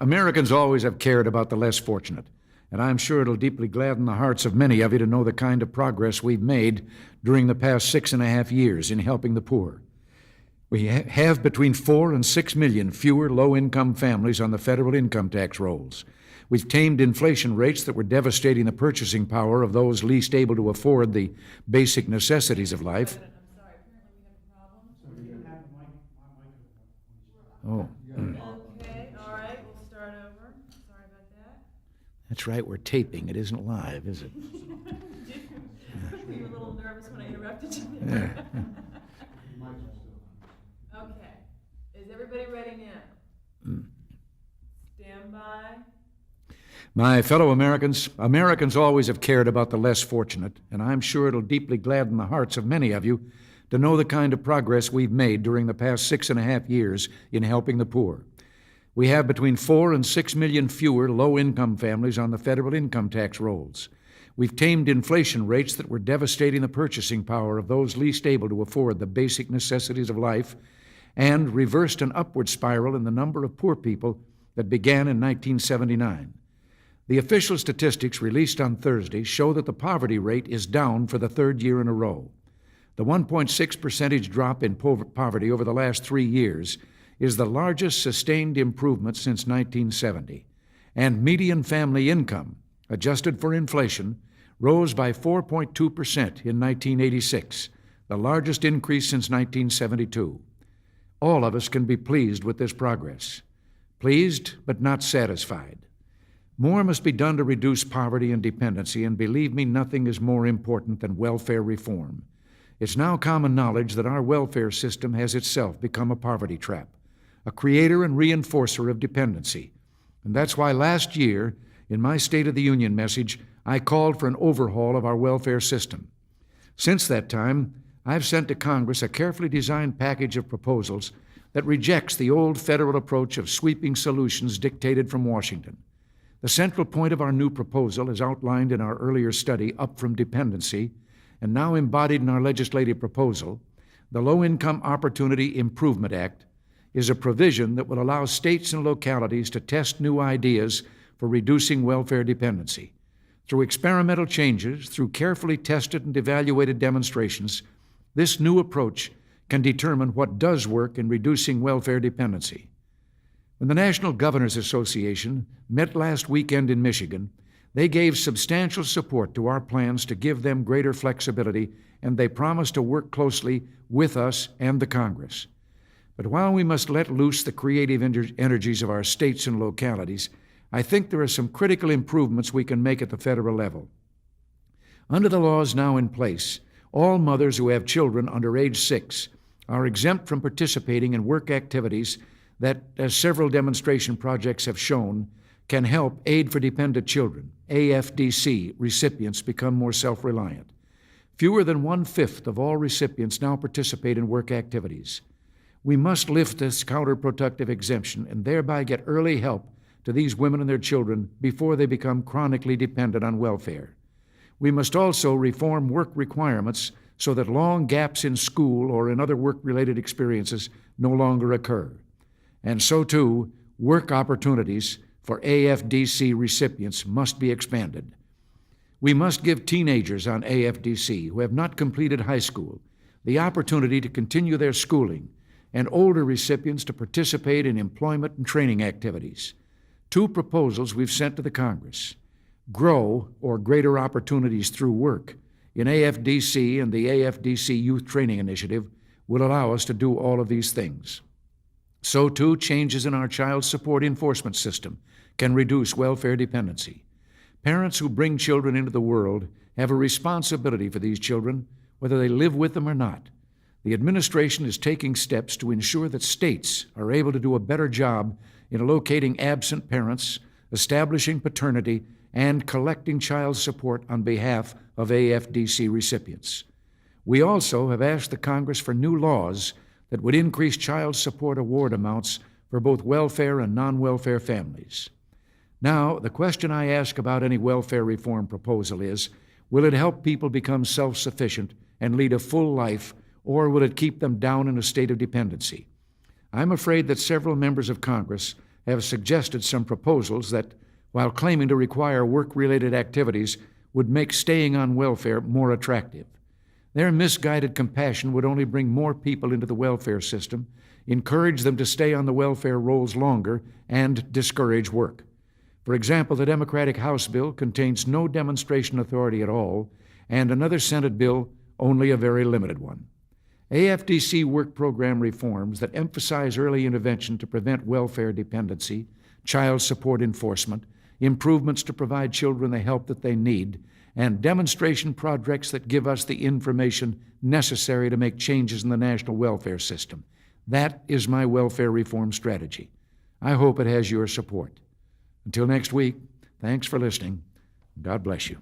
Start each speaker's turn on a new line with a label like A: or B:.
A: Americans always have cared about the less fortunate, and I'm sure it'll deeply gladden the hearts of many of you to know the kind of progress we've made during the past 6.5 years in helping the poor. We have between 4 and 6 million fewer low-income families on the federal income tax rolls. We've tamed inflation rates that were devastating the purchasing power of those least able to afford the basic necessities of life.
B: I'm sorry, apparently we have a problem. Okay, all right, we'll start over. Sorry about that.
A: That's right, we're taping. It isn't live, is it?
B: Were you a little nervous when I interrupted you?
A: Yeah.
B: Okay, is everybody ready now? Stand by.
A: My fellow Americans, Americans always have cared about the less fortunate, and I'm sure it'll deeply gladden the hearts of many of you to know the kind of progress we've made during the past 6.5 years in helping the poor. We have between 4 and 6 million fewer low-income families on the federal income tax rolls. We've tamed inflation rates that were devastating the purchasing power of those least able to afford the basic necessities of life, and reversed an upward spiral in the number of poor people that began in 1979. The official statistics released on Thursday show that the poverty rate is down for the third year in a row. The 1.6 percentage drop in poverty over the last 3 years is the largest sustained improvement since 1970, and median family income, adjusted for inflation, rose by 4.2% in 1986, the largest increase since 1972. All of us can be pleased with this progress. Pleased, but not satisfied. More must be done to reduce poverty and dependency, and believe me, nothing is more important than welfare reform. It's now common knowledge that our welfare system has itself become a poverty trap, a creator and reinforcer of dependency. And that's why last year, in my State of the Union message, I called for an overhaul of our welfare system. Since that time, I've sent to Congress a carefully designed package of proposals that rejects the old federal approach of sweeping solutions dictated from Washington. The central point of our new proposal, as outlined in our earlier study, Up from Dependency, and now embodied in our legislative proposal, the Low-Income Opportunity Improvement Act, is a provision that will allow states and localities to test new ideas for reducing welfare dependency. Through experimental changes, through carefully tested and evaluated demonstrations, this new approach can determine what does work in reducing welfare dependency. When the National Governors Association met last weekend in Michigan, they gave substantial support to our plans to give them greater flexibility, and they promised to work closely with us and the Congress. But while we must let loose the creative energies of our states and localities, I think there are some critical improvements we can make at the federal level. Under the laws now in place, all mothers who have children under age 6 are exempt from participating in work activities that, as several demonstration projects have shown, can help Aid for Dependent Children, AFDC, recipients become more self-reliant. Fewer than 1/5 of all recipients now participate in work activities. We must lift this counterproductive exemption and thereby get early help to these women and their children before they become chronically dependent on welfare. We must also reform work requirements so that long gaps in school or in other work-related experiences no longer occur. And so, too, work opportunities for AFDC recipients must be expanded. We must give teenagers on AFDC who have not completed high school the opportunity to continue their schooling, and older recipients to participate in employment and training activities. 2 proposals we've sent to the Congress: GROW, or Greater Opportunities Through Work, in AFDC, and the AFDC Youth Training Initiative will allow us to do all of these things. So, too, changes in our child support enforcement system can reduce welfare dependency. Parents who bring children into the world have a responsibility for these children, whether they live with them or not. The administration is taking steps to ensure that states are able to do a better job in locating absent parents, establishing paternity, and collecting child support on behalf of AFDC recipients. We also have asked the Congress for new laws that would increase child support award amounts for both welfare and non-welfare families. Now, the question I ask about any welfare reform proposal is, will it help people become self-sufficient and lead a full life, or will it keep them down in a state of dependency? I'm afraid that several members of Congress have suggested some proposals that, while claiming to require work-related activities, would make staying on welfare more attractive. Their misguided compassion would only bring more people into the welfare system, encourage them to stay on the welfare rolls longer, and discourage work. For example, the Democratic House bill contains no demonstration authority at all, and another Senate bill only a very limited one. AFDC work program reforms that emphasize early intervention to prevent welfare dependency, child support enforcement, improvements to provide children the help that they need, and demonstration projects that give us the information necessary to make changes in the national welfare system. That is my welfare reform strategy. I hope it has your support. Until next week, thanks for listening. God bless you.